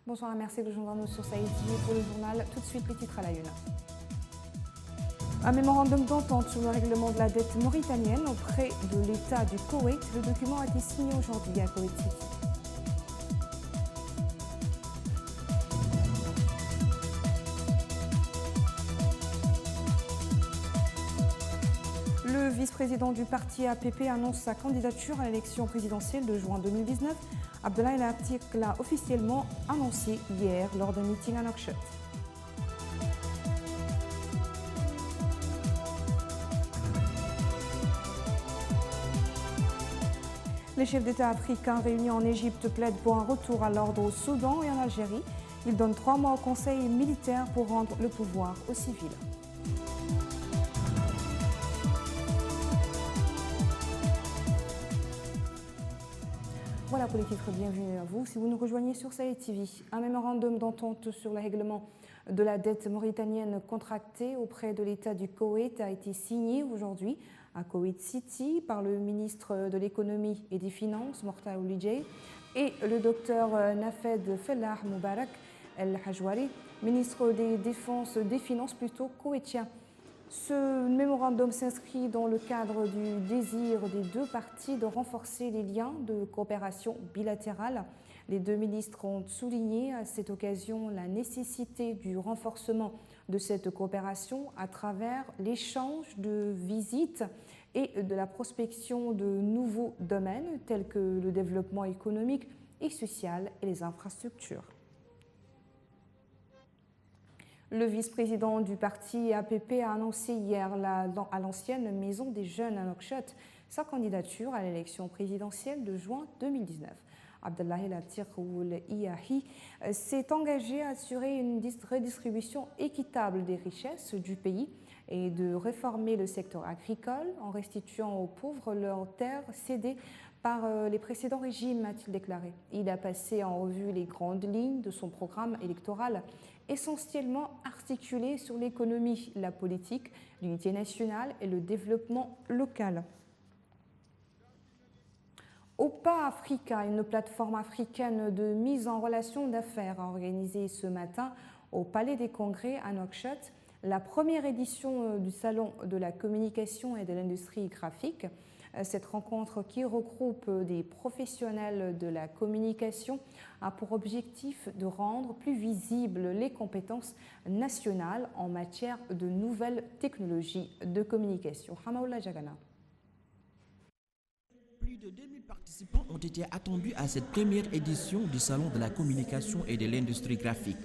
Bonsoir et merci de joindre nous sur Saïd TV pour le journal. Tout de suite, les titres à la une. Un mémorandum d'entente sur le règlement de la dette mauritanienne auprès de l'État du Koweït. Le document a été signé aujourd'hui à Koweït City. Le vice-président du parti APP annonce sa candidature à l'élection présidentielle de juin 2019. Abdallah El Attiq l'a officiellement annoncé hier lors d'un meeting à Nouakchott. Les chefs d'État africains réunis en Égypte plaident pour un retour à l'ordre au Soudan et en Algérie. Ils donnent 3 mois au Conseil militaire pour rendre le pouvoir aux civils. Voilà pour les titres, bienvenue à vous. Si vous nous rejoignez sur Saïd TV, un mémorandum d'entente sur le règlement de la dette mauritanienne contractée auprès de l'État du Koweït a été signé aujourd'hui à Koweït City par le ministre de l'économie et des finances, Morta Oulijay, et le docteur Nafed Fellah Moubarak El Hajwari, ministre des Finances plutôt koweïtien. Ce mémorandum s'inscrit dans le cadre du désir des deux parties de renforcer les liens de coopération bilatérale. Les deux ministres ont souligné à cette occasion la nécessité du renforcement de cette coopération à travers l'échange de visites et de la prospection de nouveaux domaines tels que le développement économique et social et les infrastructures. Le vice-président du parti APP a annoncé hier à l'ancienne Maison des Jeunes à Nouakchott sa candidature à l'élection présidentielle de juin 2019. Abdallah El Attiq Ould Iyahi s'est engagé à assurer une redistribution équitable des richesses du pays et de réformer le secteur agricole en restituant aux pauvres leurs terres cédées par les précédents régimes, a-t-il déclaré. Il a passé en revue les grandes lignes de son programme électoral, essentiellement articulé sur l'économie, la politique, l'unité nationale et le développement local. OPA Africa, une plateforme africaine de mise en relation d'affaires, a organisé ce matin au Palais des Congrès à Nouakchott la première édition du Salon de la communication et de l'industrie graphique. Cette rencontre qui regroupe des professionnels de la communication a pour objectif de rendre plus visibles les compétences nationales en matière de nouvelles technologies de communication. Hamaoula Jagana. Plus de 2000 participants ont été attendus à cette première édition du Salon de la communication et de l'industrie graphique.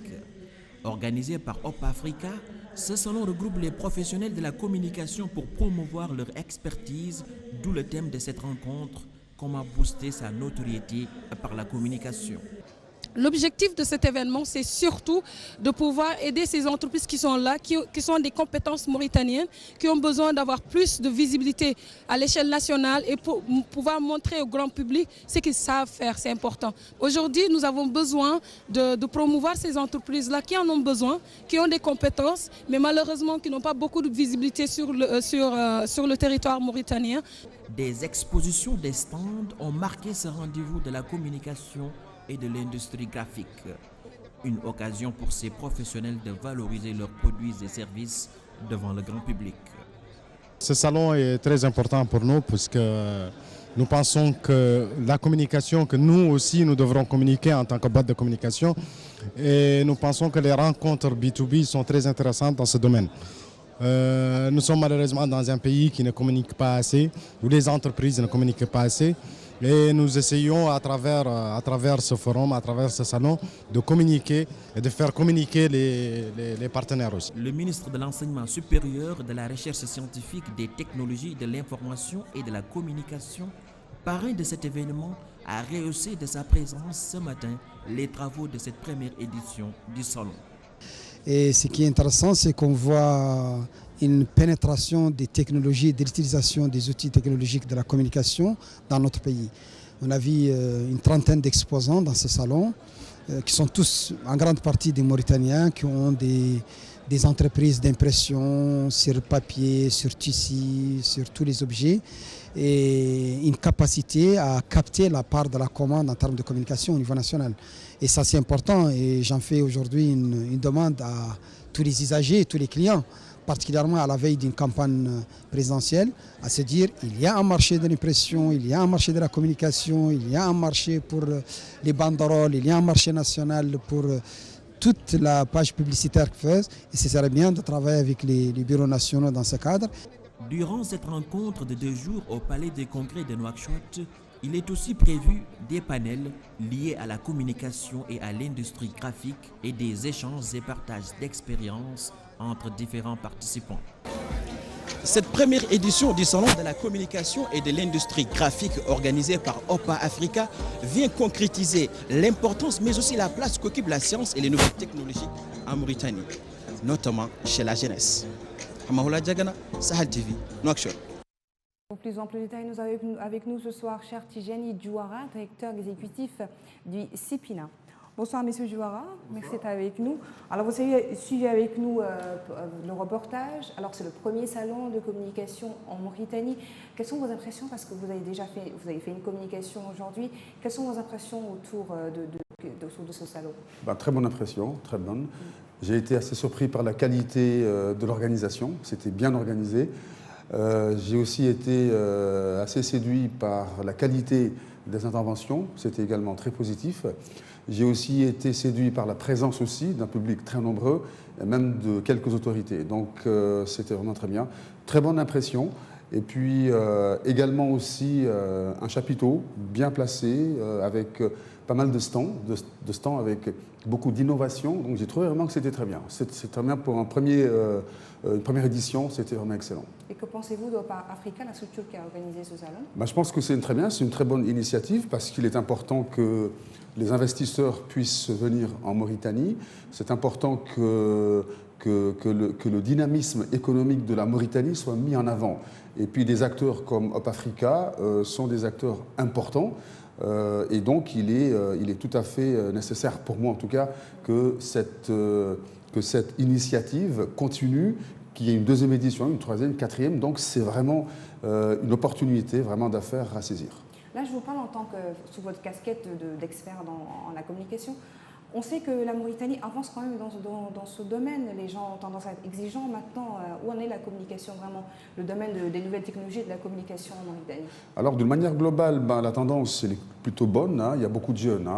Organisé par OPA Africa, ce salon regroupe les professionnels de la communication pour promouvoir leur expertise, d'où le thème de cette rencontre, comment booster sa notoriété par la communication. L'objectif de cet événement, c'est surtout de pouvoir aider ces entreprises qui sont là, qui sont des compétences mauritaniennes, qui ont besoin d'avoir plus de visibilité à l'échelle nationale et pour pouvoir montrer au grand public ce qu'ils savent faire, c'est important. Aujourd'hui, nous avons besoin de promouvoir ces entreprises-là qui en ont besoin, qui ont des compétences, mais malheureusement qui n'ont pas beaucoup de visibilité sur le territoire mauritanien. Des expositions, des stands ont marqué ce rendez-vous de la communication et de l'industrie graphique. Une occasion pour ces professionnels de valoriser leurs produits et services devant le grand public. Ce salon est très important pour nous parce que nous pensons que la communication, que nous aussi nous devrons communiquer en tant que boîte de communication, et nous pensons que les rencontres B2B sont très intéressantes dans ce domaine. Nous sommes malheureusement dans un pays qui ne communique pas assez, où les entreprises ne communiquent pas assez. Et nous essayons à travers ce forum, à travers ce salon, de communiquer et de faire communiquer les partenaires aussi. Le ministre de l'Enseignement supérieur, de la Recherche scientifique, des technologies, de l'information et de la communication, parrain de cet événement, a rehaussé de sa présence ce matin les travaux de cette première édition du salon. Et ce qui est intéressant, c'est qu'on voit une pénétration des technologies, de l'utilisation des outils technologiques de la communication dans notre pays. On a vu une trentaine d'exposants dans ce salon, qui sont tous en grande partie des Mauritaniens, qui ont des des entreprises d'impression sur papier, sur tissu, sur tous les objets, et une capacité à capter la part de la commande en termes de communication au niveau national. Et ça, c'est important, et j'en fais aujourd'hui une demande à tous les usagers, tous les clients, particulièrement à la veille d'une campagne présidentielle, à se dire il y a un marché de l'impression, il y a un marché de la communication, il y a un marché pour les banderoles, il y a un marché national pour toute la page publicitaire qu'ils font, et ce serait bien de travailler avec les bureaux nationaux dans ce cadre. Durant cette rencontre de 2 jours au Palais des Congrès de Nouakchott, il est aussi prévu des panels liés à la communication et à l'industrie graphique et des échanges et partages d'expériences entre différents participants. Cette première édition du Salon de la communication et de l'industrie graphique organisée par OPA Africa vient concrétiser l'importance mais aussi la place qu'occupe la science et les nouvelles technologies en Mauritanie, notamment chez la jeunesse. Hamahoula Djagana, Sahel TV, Nouakchott. Pour plus amples détails, nous avons avec nous ce soir cher Tijani Djouara, directeur exécutif du CIPINA. Bonsoir, Monsieur Djouara, merci d'être avec nous. Alors, vous avez suivi avec nous le reportage. Alors, c'est le premier salon de communication en Mauritanie. Quelles sont vos impressions, parce que vous avez fait une communication aujourd'hui. Quelles sont vos impressions autour de ce salon? Très bonne impression, très bonne. J'ai été assez surpris par la qualité de l'organisation. C'était bien organisé. J'ai aussi été assez séduit par la qualité des interventions. C'était également très positif. J'ai aussi été séduit par la présence aussi d'un public très nombreux, et même de quelques autorités. Donc c'était vraiment très bien. Très bonne impression. Et puis également aussi un chapiteau bien placé avec pas mal de stands avec beaucoup d'innovation. Donc j'ai trouvé vraiment que c'était très bien. C'est très bien pour une première édition, c'était vraiment excellent. Et que pensez-vous d'OPA Africa, la structure qui a organisé ce salon? Je pense que c'est très bien, c'est une très bonne initiative parce qu'il est important que les investisseurs puissent venir en Mauritanie. C'est important que le dynamisme économique de la Mauritanie soit mis en avant. Et puis des acteurs comme OPA Africa sont des acteurs importants. Et donc il est tout à fait nécessaire, pour moi en tout cas, que cette initiative continue, qu'il y ait une deuxième édition, une troisième, une quatrième. Donc c'est vraiment une opportunité vraiment d'affaires à saisir. Là, je vous parle en tant que, sous votre casquette d'expert en la communication. On sait que la Mauritanie avance quand même dans ce domaine. Les gens ont tendance à être exigeants maintenant. Où en est la communication vraiment, le domaine des nouvelles technologies et de la communication en Mauritanie? Alors, d'une manière globale, la tendance est plutôt bonne. Il y a beaucoup de jeunes.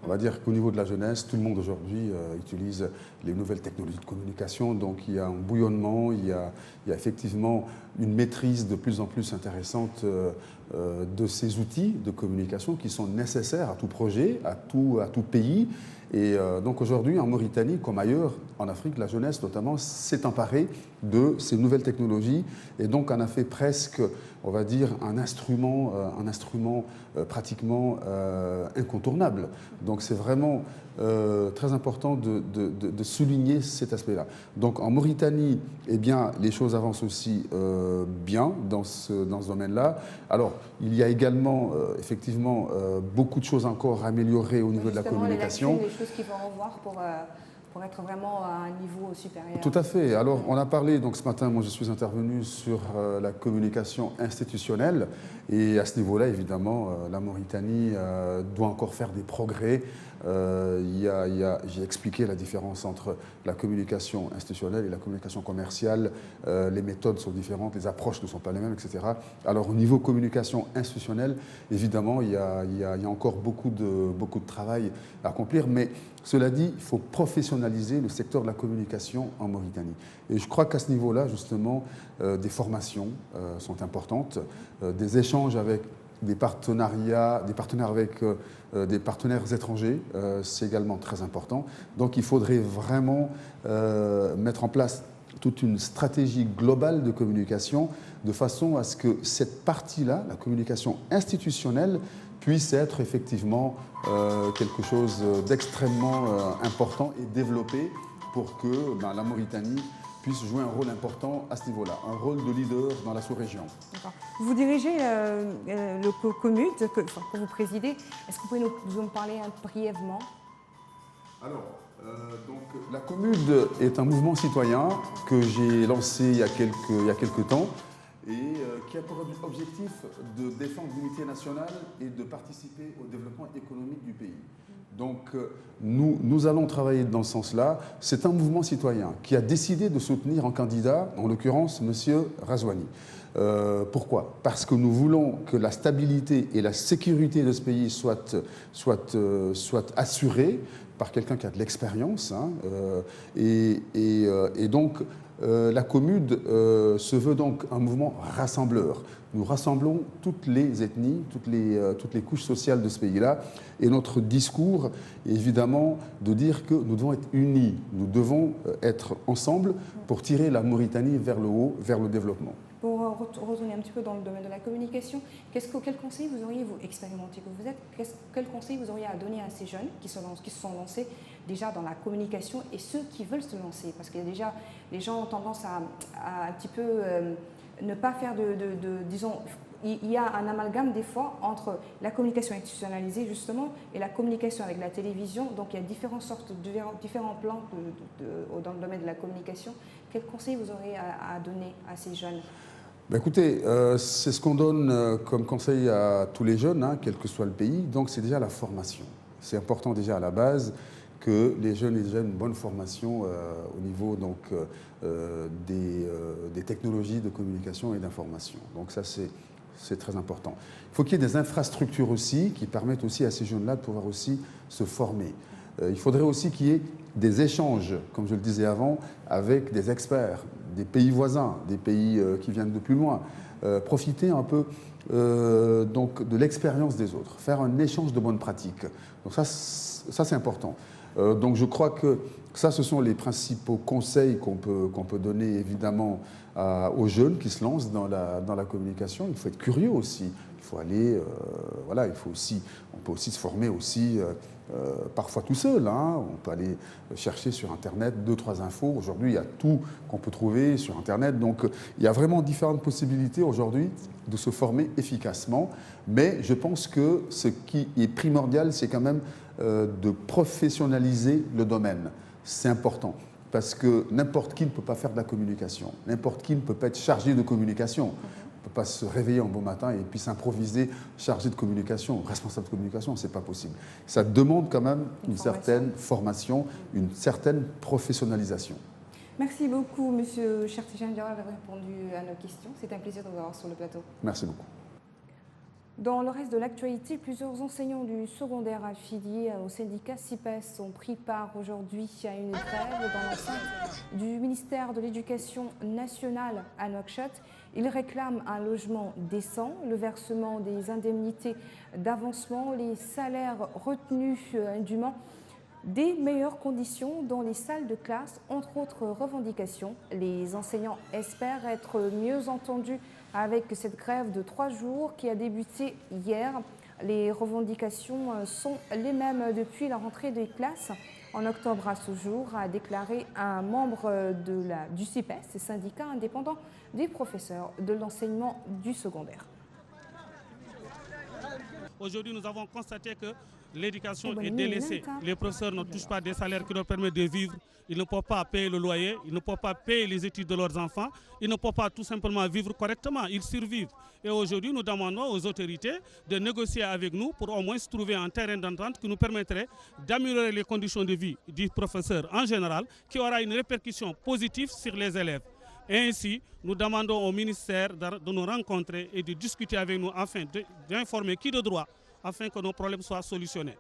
On va dire qu'au niveau de la jeunesse, tout le monde aujourd'hui utilise les nouvelles technologies de communication. Donc, il y a un bouillonnement, il y a effectivement une maîtrise de plus en plus intéressante de ces outils de communication qui sont nécessaires à tout projet, à tout pays. Et donc aujourd'hui, en Mauritanie, comme ailleurs, en Afrique, la jeunesse notamment s'est emparée de ces nouvelles technologies et donc en a fait presque, on va dire, un instrument pratiquement incontournable. Donc c'est vraiment très important de souligner cet aspect-là. Donc en Mauritanie, eh bien, les choses avancent aussi bien dans ce domaine-là. Alors, il y a également effectivement beaucoup de choses encore à améliorer au niveau de la communication. Les choses qu'il faut revoir pour être vraiment à un niveau supérieur. Tout à fait. Alors, on a parlé, donc ce matin, moi je suis intervenu sur la communication institutionnelle et à ce niveau-là, évidemment, la Mauritanie doit encore faire des progrès. J'ai expliqué la différence entre la communication institutionnelle et la communication commerciale. Les méthodes sont différentes, les approches ne sont pas les mêmes, etc. Alors, au niveau communication institutionnelle, évidemment, il y a encore beaucoup de travail à accomplir, mais cela dit, il faut professionnaliser le secteur de la communication en Mauritanie. Et je crois qu'à ce niveau-là, justement, des formations sont importantes, des échanges avec des partenaires avec des partenaires étrangers, c'est également très important. Donc il faudrait vraiment mettre en place toute une stratégie globale de communication de façon à ce que cette partie-là, la communication institutionnelle, puisse être effectivement quelque chose d'extrêmement important et développé pour que la Mauritanie puisse jouer un rôle important à ce niveau-là, un rôle de leader dans la sous-région. Vous dirigez le COMUD que vous présidez. Est-ce que vous pouvez nous en parler brièvement? Alors, donc, la COMUD est un mouvement citoyen que j'ai lancé il y a quelques temps et qui a pour objectif de défendre l'unité nationale et de participer au développement économique du pays. Donc nous allons travailler dans ce sens-là. C'est un mouvement citoyen qui a décidé de soutenir un candidat, en l'occurrence M. Razouani. Pourquoi? Parce que nous voulons que la stabilité et la sécurité de ce pays soient assurées par quelqu'un qui a de l'expérience. Hein, et donc la COMUD se veut donc un mouvement rassembleur. Nous rassemblons toutes les ethnies, toutes les couches sociales de ce pays-là. Et notre discours est évidemment de dire que nous devons être unis, nous devons être ensemble pour tirer la Mauritanie vers le haut, vers le développement. Pour retourner un petit peu dans le domaine de la communication, quel conseil vous auriez, vous expérimenté que vous êtes, quel conseil vous auriez à donner à ces jeunes qui se sont lancés déjà dans la communication et ceux qui veulent se lancer? Parce que déjà, les gens ont tendance à un petit peu ne pas faire disons, il y a un amalgame des fois entre la communication institutionnalisée justement et la communication avec la télévision. Donc il y a différents plans dans le domaine de la communication. Quel conseil vous aurez à donner à ces jeunes? Ben écoutez, c'est ce qu'on donne comme conseil à tous les jeunes, hein, quel que soit le pays. Donc c'est déjà la formation. C'est important déjà à la base que les jeunes aient déjà une bonne formation au niveau donc, des technologies de communication et d'information. Donc ça c'est très important. Il faut qu'il y ait des infrastructures aussi qui permettent aussi à ces jeunes-là de pouvoir aussi se former. Il faudrait aussi qu'il y ait des échanges, comme je le disais avant, avec des experts, des pays voisins, des pays qui viennent de plus loin. Profiter un peu donc de l'expérience des autres, faire un échange de bonnes pratiques. Donc ça c'est important. Donc je crois que ça, ce sont les principaux conseils qu'on peut donner évidemment aux jeunes qui se lancent dans la communication. Il faut être curieux aussi. Il faut aller, voilà, on peut aussi se former aussi parfois tout seul. Hein. On peut aller chercher sur Internet 2-3 infos. Aujourd'hui, il y a tout qu'on peut trouver sur Internet. Donc il y a vraiment différentes possibilités aujourd'hui de se former efficacement. Mais je pense que ce qui est primordial, c'est quand même de professionnaliser le domaine. C'est important parce que n'importe qui ne peut pas faire de la communication. N'importe qui ne peut pas être chargé de communication. On ne peut pas se réveiller un beau matin et puis s'improviser chargé de communication, responsable de communication, c'est pas possible. Ça demande quand même une certaine formation, une certaine professionnalisation. Merci beaucoup, Monsieur Chertijan, d'avoir répondu à nos questions. C'est un plaisir de vous avoir sur le plateau. Merci beaucoup. Dans le reste de l'actualité, plusieurs enseignants du secondaire affiliés au syndicat CIPES ont pris part aujourd'hui à une grève dans l'enceinte du ministère de l'Éducation nationale à Nouakchott. Ils réclament un logement décent, le versement des indemnités d'avancement, les salaires retenus indûment, des meilleures conditions dans les salles de classe, entre autres revendications. Les enseignants espèrent être mieux entendus avec cette grève de 3 jours qui a débuté hier. Les revendications sont les mêmes depuis la rentrée des classes. En octobre à ce jour, a déclaré un membre du CIPES, syndicat indépendant des professeurs de l'enseignement du secondaire. Aujourd'hui, nous avons constaté que l'éducation est délaissée. Les professeurs ne touchent pas des salaires qui leur permettent de vivre. Ils ne peuvent pas payer le loyer, ils ne peuvent pas payer les études de leurs enfants, ils ne peuvent pas tout simplement vivre correctement, ils survivent. Et aujourd'hui, nous demandons aux autorités de négocier avec nous pour au moins trouver un terrain d'entente qui nous permettrait d'améliorer les conditions de vie du professeur en général, qui aura une répercussion positive sur les élèves. Et ainsi, nous demandons au ministère de nous rencontrer et de discuter avec nous afin d'informer qui de droit, afin que nos problèmes soient solutionnés.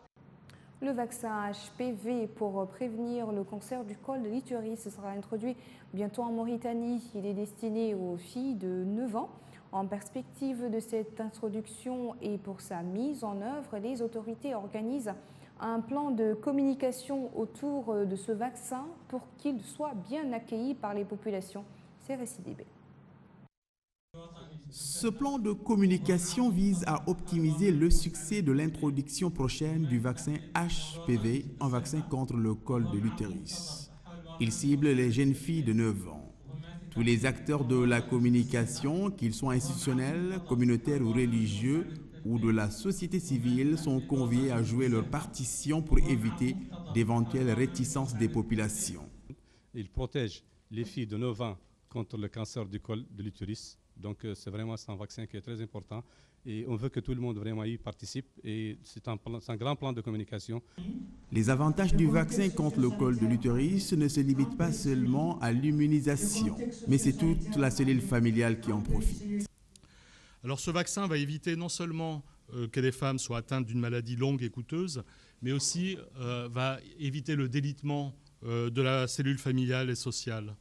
Le vaccin HPV pour prévenir le cancer du col de l'utérus sera introduit bientôt en Mauritanie. Il est destiné aux filles de 9 ans. En perspective de cette introduction et pour sa mise en œuvre, les autorités organisent un plan de communication autour de ce vaccin pour qu'il soit bien accueilli par les populations. C'est RCDB. Ce plan de communication vise à optimiser le succès de l'introduction prochaine du vaccin HPV, un vaccin contre le col de l'utérus. Il cible les jeunes filles de 9 ans. Tous les acteurs de la communication, qu'ils soient institutionnels, communautaires ou religieux, ou de la société civile, sont conviés à jouer leur partition pour éviter d'éventuelles réticences des populations. Il protège les filles de 9 ans contre le cancer du col de l'utérus. Donc c'est vraiment un vaccin qui est très important et on veut que tout le monde vraiment y participe et c'est un grand plan de communication. Les avantages du vaccin contre le col de l'utérus ne se limitent pas seulement à l'immunisation, mais c'est toute la cellule familiale qui en profite. Alors ce vaccin va éviter non seulement que les femmes soient atteintes d'une maladie longue et coûteuse, mais aussi va éviter le délitement de la cellule familiale et sociale.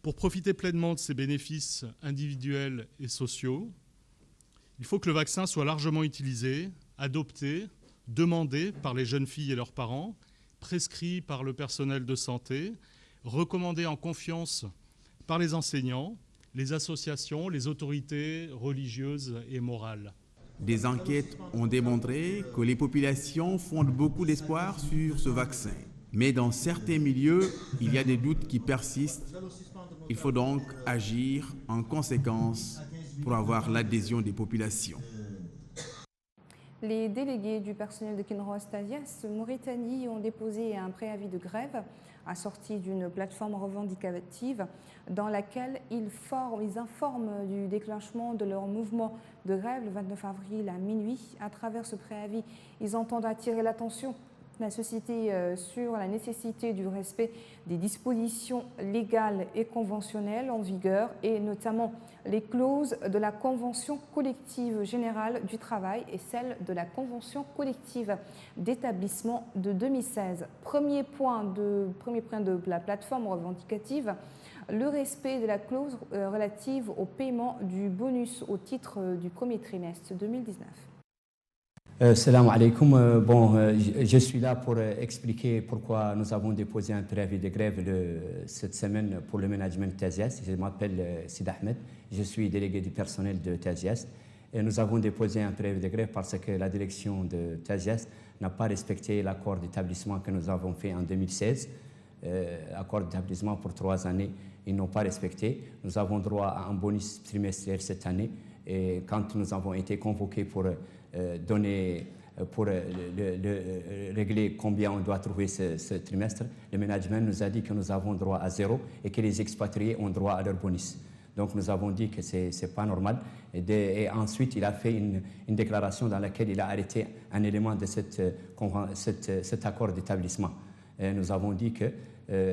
Pour profiter pleinement de ces bénéfices individuels et sociaux, il faut que le vaccin soit largement utilisé, adopté, demandé par les jeunes filles et leurs parents, prescrit par le personnel de santé, recommandé en confiance par les enseignants, les associations, les autorités religieuses et morales. Des enquêtes ont démontré que les populations fondent beaucoup d'espoir sur ce vaccin. Mais dans certains milieux, il y a des doutes qui persistent. Il faut donc agir en conséquence pour avoir l'adhésion des populations. Les délégués du personnel de Kinross Tazias Mauritanie ont déposé un préavis de grève assorti d'une plateforme revendicative dans laquelle ils informent du déclenchement de leur mouvement de grève le 29 avril à minuit. À travers ce préavis, ils entendent attirer l'attention de la société sur la nécessité du respect des dispositions légales et conventionnelles en vigueur et notamment les clauses de la Convention collective générale du travail et celles de la Convention collective d'établissement de 2016. Premier point de la plateforme revendicative, le respect de la clause relative au paiement du bonus au titre du premier trimestre 2019. Salam alaikum. Je suis là pour expliquer pourquoi nous avons déposé un préavis de grève cette semaine pour le management Tazias. Je m'appelle Sid Ahmed, je suis délégué du personnel de Tazias. Et nous avons déposé un préavis de grève parce que la direction de Tazias n'a pas respecté l'accord d'établissement que nous avons fait en 2016. Accord d'établissement pour 3 années, ils n'ont pas respecté. Nous avons droit à un bonus trimestriel cette année. Et quand nous avons été convoqués pour régler combien on doit trouver ce trimestre, le management nous a dit que nous avons droit à 0 et que les expatriés ont droit à leur bonus. Donc nous avons dit que ce n'est pas normal. Et ensuite, il a fait une déclaration dans laquelle il a arrêté un élément de cet accord d'établissement. Nous avons dit que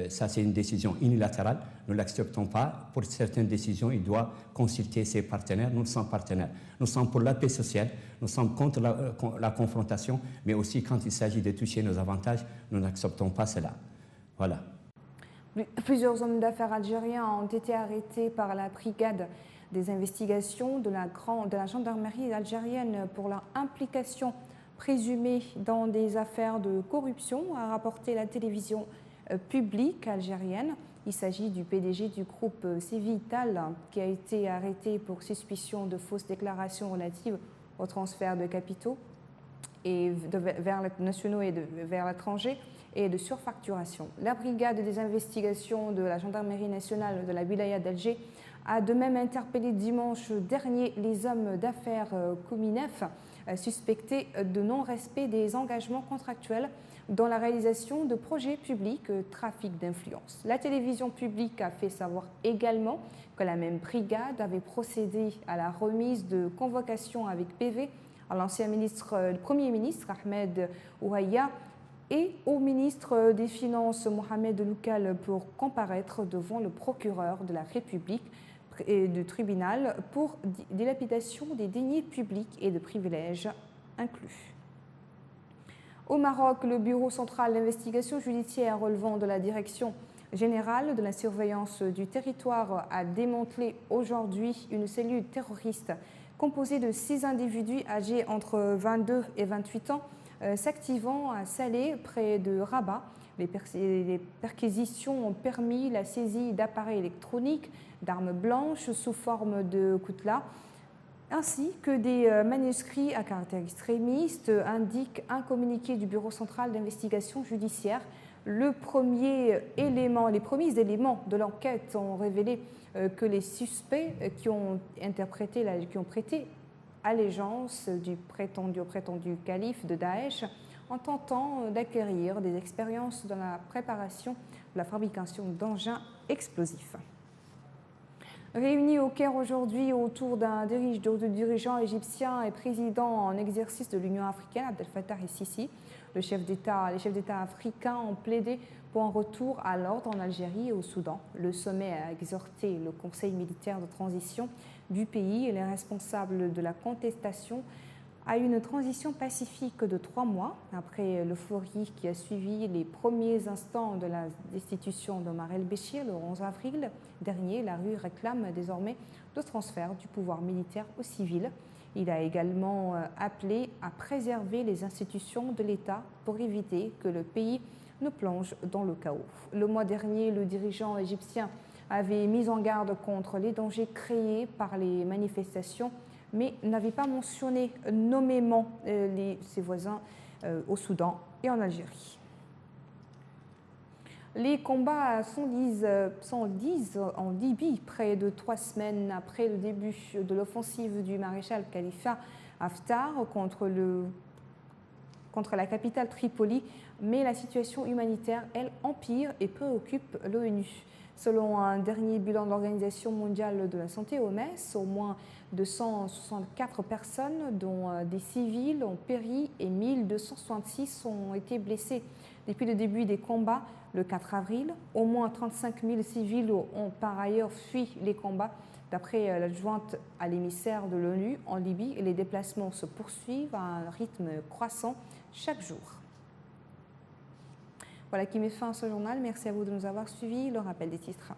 ça, c'est une décision unilatérale. Nous ne l'acceptons pas. Pour certaines décisions, il doit consulter ses partenaires. Nous sommes partenaires. Nous sommes pour la paix sociale. Nous sommes contre la confrontation. Mais aussi, quand il s'agit de toucher nos avantages, nous n'acceptons pas cela. Voilà. Plusieurs hommes d'affaires algériens ont été arrêtés par la brigade des investigations de la gendarmerie algérienne pour leur implication présumée dans des affaires de corruption, a rapporté la télévision publique algérienne. Il s'agit du PDG du groupe Civital qui a été arrêté pour suspicion de fausses déclarations relatives au transfert de capitaux vers les nationaux et vers l'étranger et de surfacturation. La brigade des investigations de la gendarmerie nationale de la wilaya d'Alger a de même interpellé dimanche dernier les hommes d'affaires Kouminef suspectés de non-respect des engagements contractuels dans la réalisation de projets publics trafic d'influence. La télévision publique a fait savoir également que la même brigade avait procédé à la remise de convocation avec PV à l'ancien Premier ministre Ahmed Ouaïa et au ministre des Finances Mohamed Loukal pour comparaître devant le procureur de la République et du tribunal pour dilapidation des deniers publics et de privilèges inclus. Au Maroc, le Bureau central d'investigation judiciaire relevant de la Direction générale de la surveillance du territoire a démantelé aujourd'hui une cellule terroriste composée de 6 individus âgés entre 22 et 28 ans s'activant à Salé, près de Rabat. Les perquisitions ont permis la saisie d'appareils électroniques, d'armes blanches sous forme de coutelas, ainsi que des manuscrits à caractère extrémiste, indique un communiqué du Bureau central d'investigation judiciaire. Les premiers éléments de l'enquête ont révélé que les suspects qui ont prêté allégeance au prétendu calife de Daesh en tentant d'acquérir des expériences dans la préparation de la fabrication d'engins explosifs. Réunis au Caire aujourd'hui autour d'un dirigeant égyptien et président en exercice de l'Union africaine, Abdel Fattah el-Sisi, les chefs d'État africains ont plaidé pour un retour à l'ordre en Algérie et au Soudan. Le sommet a exhorté le Conseil militaire de transition du pays et les responsables de la contestation à une transition pacifique de 3 mois. Après l'euphorie qui a suivi les premiers instants de la destitution d'Omar el-Béchir le 11 avril dernier, la rue réclame désormais le transfert du pouvoir militaire aux civils. Il a également appelé à préserver les institutions de l'État pour éviter que le pays ne plonge dans le chaos. Le mois dernier, le dirigeant égyptien avait mis en garde contre les dangers créés par les manifestations, mais n'avait pas mentionné nommément ses voisins au Soudan et en Algérie. Les combats s'enlisent en Libye près de 3 semaines après le début de l'offensive du maréchal Khalifa Haftar contre la capitale Tripoli, mais la situation humanitaire, elle, empire et préoccupe l'ONU. Selon un dernier bilan de l'Organisation mondiale de la santé, OMS, au moins 264 personnes, dont des civils, ont péri et 1266 ont été blessés. Depuis le début des combats, le 4 avril, au moins 35 000 civils ont par ailleurs fui les combats. D'après l'adjointe à l'émissaire de l'ONU en Libye, les déplacements se poursuivent à un rythme croissant chaque jour. Voilà qui met fin à ce journal. Merci à vous de nous avoir suivis. Le rappel des titres.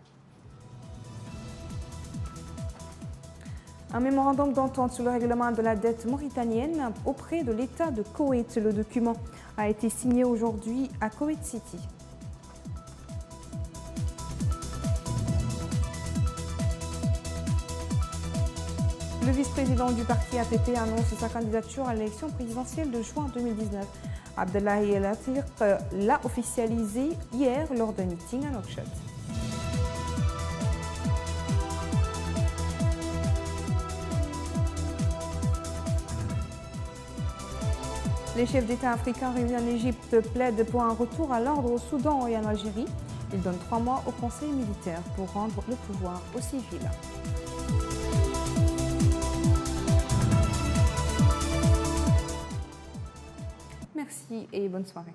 Un mémorandum d'entente sur le règlement de la dette mauritanienne auprès de l'État de Koweït. Le document a été signé aujourd'hui à Koweït City. Le vice-président du parti APP annonce sa candidature à l'élection présidentielle de juin 2019. Abdellahi El Atiq l'a officialisé hier lors d'un meeting à Nouakchott. Les chefs d'État africains réunis en Égypte plaident pour un retour à l'ordre au Soudan et en Algérie. Ils donnent 3 mois au Conseil militaire pour rendre le pouvoir aux civils. Merci et bonne soirée.